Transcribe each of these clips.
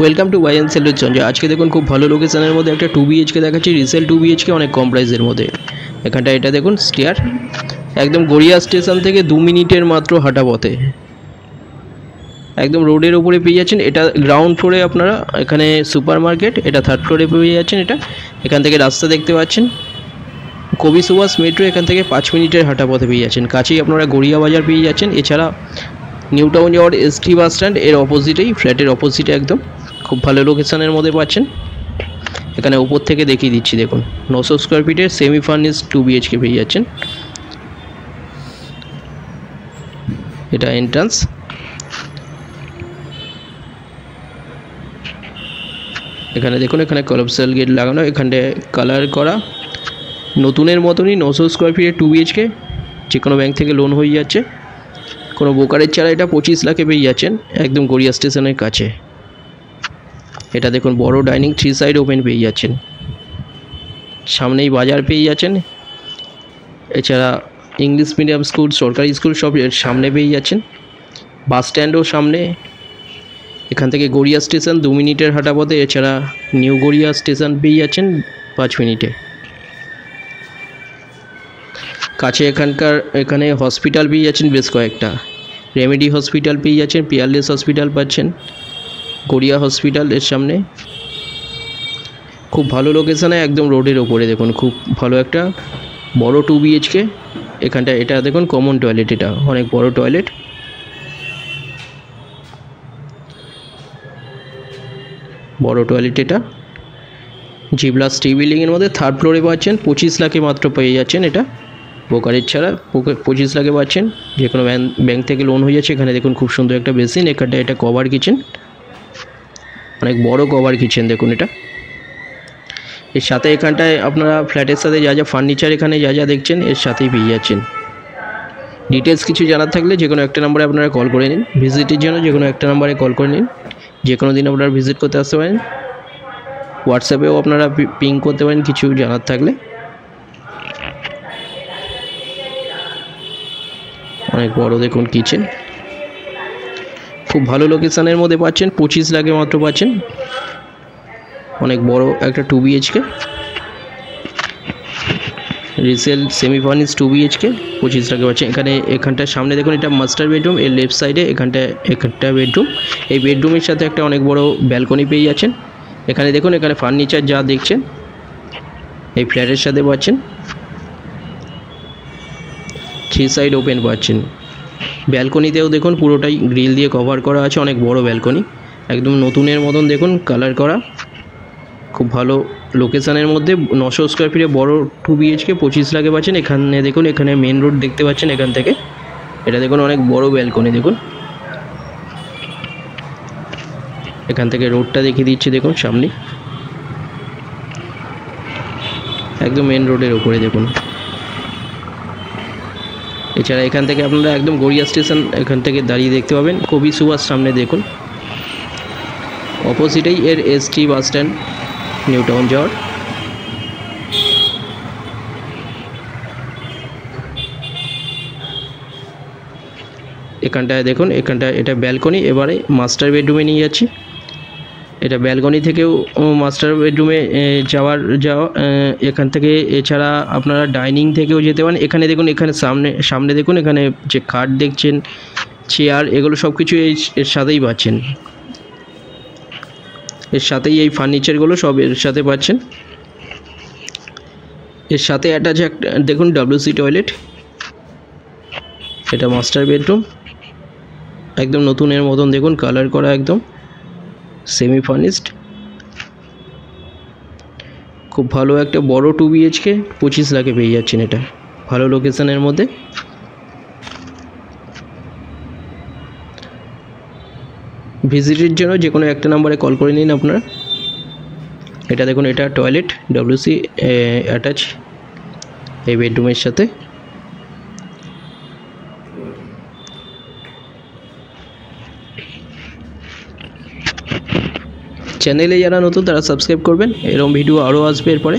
Welcome to by and সেলের সঞ্জয়। আজকে দেখুন খুব ভালো লোকেশনের মধ্যে একটা 2 BHK দেখাচ্ছি, রিসেল 2 BHK অনেক কম প্রাইসের মধ্যে। এখানটা এটা দেখুন স্টেয়ার, একদম গড়িয়া স্টেশন থেকে 2 মিনিটের মাত্র হাঁটা পথে, একদম রোডের উপরে পেয়ে যাচ্ছেন। এটা গ্রাউন্ড ফ্লোরে আপনারা, এখানে সুপার মার্কেট, এটা থার্ড ফ্লোরে পেয়ে যাচ্ছেন। এটা এখান থেকে রাস্তা দেখতে পাচ্ছেন, কবি সুভাষ মেট্রো এখান থেকে 5 মিনিটের হাঁটা পথে পেয়ে যাচ্ছেন। কাছেই আপনারা গড়িয়া বাজার পেয়ে যাচ্ছেন। এছাড়া নিউ টাউন যাওয়ার ST বাস স্ট্যান্ড এর অপোজিটেই, ফ্ল্যাটের অপোজিটে একদম খুব ভালো লোকেশনের মধ্যে পাচ্ছেন। এখানে উপর থেকে দেখিয়ে দিচ্ছি, দেখুন 900 স্কোয়ার ফিটের সেমি ফার্নিশড 2 BHK পেয়ে যাচ্ছেন। এটা এন্ট্রান্স, এখানে দেখুন এখানে কলাপসাল গেট লাগানো, এখানে কালার করা, নতুনের মতনই 900 স্কোয়ার ফিটের 2 BHK, যে কোনো ব্যাংক থেকে লোন হয়ে যাচ্ছে, কোনো ব্রোকারেজ ছাড়া এটা 25 লাখে পেয়ে যাচ্ছেন, একদম গড়িয়া স্টেশনের কাছে। এটা দেখুন বড় ডাইনিং, 3 সাইড ওপেন পেয়ে যাচ্ছেন, সামনেই বাজার পেয়ে যাচ্ছেন। এছাড়া ইংলিশ মিডিয়াম স্কুল, সরকারি স্কুল সব এর সামনে পেয়ে যাচ্ছেন। বাস স্ট্যান্ডও সামনে, এখান থেকে গড়িয়া স্টেশন 2 মিনিটের হাঁটা পথে। এছাড়া নিউ গড়িয়া স্টেশন পেয়ে যাচ্ছেন 5 মিনিটে। কাছে এখানে হসপিটাল পেয়ে যাচ্ছেন বেশ কয়েকটা, রেমেডি হসপিটাল পেয়ে যাচ্ছেন, পিয়ারলেস হসপিটাল পাচ্ছেন, গড়িয়া হসপিটাল এর সামনে। খুব ভালো লোকেশানে, একদম রোডের ওপরে। দেখুন খুব ভালো একটা বড় 2 BHK। এখানটা এটা দেখুন কমন টয়লেট, এটা অনেক বড় টয়লেট। বড় টয়লেট এটা, জি+ টি বিল্ডিংয়ের মধ্যে থার্ড ফ্লোরে পাচ্ছেন। 25 লাখে মাত্র পেয়ে যাচ্ছেন এটা, ব্রোকারেজ ছাড়া 25 লাখে পাচ্ছেন, যে কোনো ব্যাংক থেকে লোন হয়ে যাচ্ছে। এখানে দেখুন খুব সুন্দর একটা বেসিন, এখানটা এটা কভার কিচেন, অনেক বড় কভার কিচেন দেখুন এটা। এর সাথে এখানটায় আপনারা ফ্ল্যাটের সাথে যা যা ফার্নিচার এখানে যা যা দেখছেন এর সাথেই পেয়ে যাচ্ছেন। ডিটেলস কিছু জানার থাকলে যে কোনো একটা নাম্বারে আপনারা কল করে নিন। ভিজিটের জন্য যে কোনো একটা নাম্বারে কল করে নিন, যে কোনো দিন আপনারা ভিজিট করতে আসতে পারেন। হোয়াটসঅ্যাপেও আপনারা পিং করতে পারেন কিছু জানার থাকলে। অনেক বড় দেখুন কিচেন, খুব ভালো লোকেশানের মধ্যে পাচ্ছেন, 25 লাখে মাত্র পাচ্ছেন। অনেক বড় একটা 2 BHK resale semi furnished 2 BHK 25 লাখে পাচ্ছেন। এখানটার সামনে দেখুন এটা মাস্টার বেডরুম, এর লেফট সাইডে এখানটা বেডরুম। এই বেডরুমের সাথে একটা অনেক বড় ব্যালকনি পেয়ে যাচ্ছেন। এখানে দেখুন এখানে ফার্নিচার যা দেখছেন এই ফ্ল্যাটের সাথে পাচ্ছেন। 3 সাইড ওপেন পাচ্ছেন। ব্যালকনিতেও দেখুন পুরোটাই গ্রিল দিয়ে কভার করা আছে, অনেক বড় ব্যালকনি, একদম নতুনের মতন দেখুন কালার করা। খুব ভালো লোকেশানের মধ্যে 900 স্কোয়ার ফিটে বড় 2 BHK 25 লাখে পাচ্ছেন। এখানে দেখুন এখানে মেন রোড দেখতে পাচ্ছেন এখান থেকে। এটা দেখুন অনেক বড় ব্যালকনি, দেখুন এখান থেকে রোডটা দেখিয়ে দিচ্ছি, দেখুন সামনে একদম মেন রোডের ওপরে দেখুন। এছাড়া এখান থেকে আপনারা একদম গড়িয়া স্টেশন এখান থেকে দাঁড়িয়ে দেখতে পাবেন। কবি সুভাষ সামনে দেখুন, অপোজিটেই এর ST bus stand, new town যাওয়ার। এখানটায় দেখুন এখানটায় এটা ব্যালকনি। এবারে মাস্টার বেডরুমে নিয়ে যাচ্ছি। এটা ব্যালকনি থেকেও মাস্টার বেডরুমে যাওয়া এখান থেকে। এছাড়া আপনারা ডাইনিং থেকেও যেতে পারেন। এখানে দেখুন এখানে সামনে দেখুন এখানে যে খাট দেখছেন, চেয়ার, এগুলো সব কিছু এর সাথেই পাচ্ছেন। এর সাথেই এই ফার্নিচারগুলো সব এর সাথে পাচ্ছেন। এর সাথে অ্যাটাচ একটা দেখুন WC টয়লেট। এটা মাস্টার বেডরুম, একদম নতুনের মতন দেখুন কালার করা, একদম সেমি ফার্নিশড। খুব ভালো একটা বড় 2 BHK 25 লাখে পেয়ে যাচ্ছেন এটা, ভালো লোকেশানের মধ্যে। ভিজিটের জন্য যে কোনো একটা নাম্বারে কল করে নিন আপনারা। এটা দেখুন এটা টয়লেট, WC অ্যাটাচ এই বেডরুমের সাথে। চ্যানেলে যারা নতুন তারা সাবস্ক্রাইব করবেন, এরকম ভিডিও আরও আসবে এরপরে।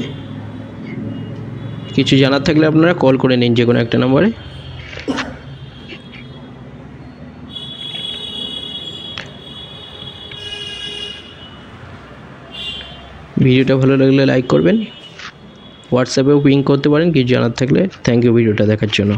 কিছু জানার থাকলে আপনারা কল করে নিন যে কোনো একটা নাম্বারে। ভিডিওটা ভালো লাগলে লাইক করবেন, হোয়াটসঅ্যাপেও পিং করতে পারেন কিছু জানার থাকলে। থ্যাংক ইউ ভিডিওটা দেখার জন্য।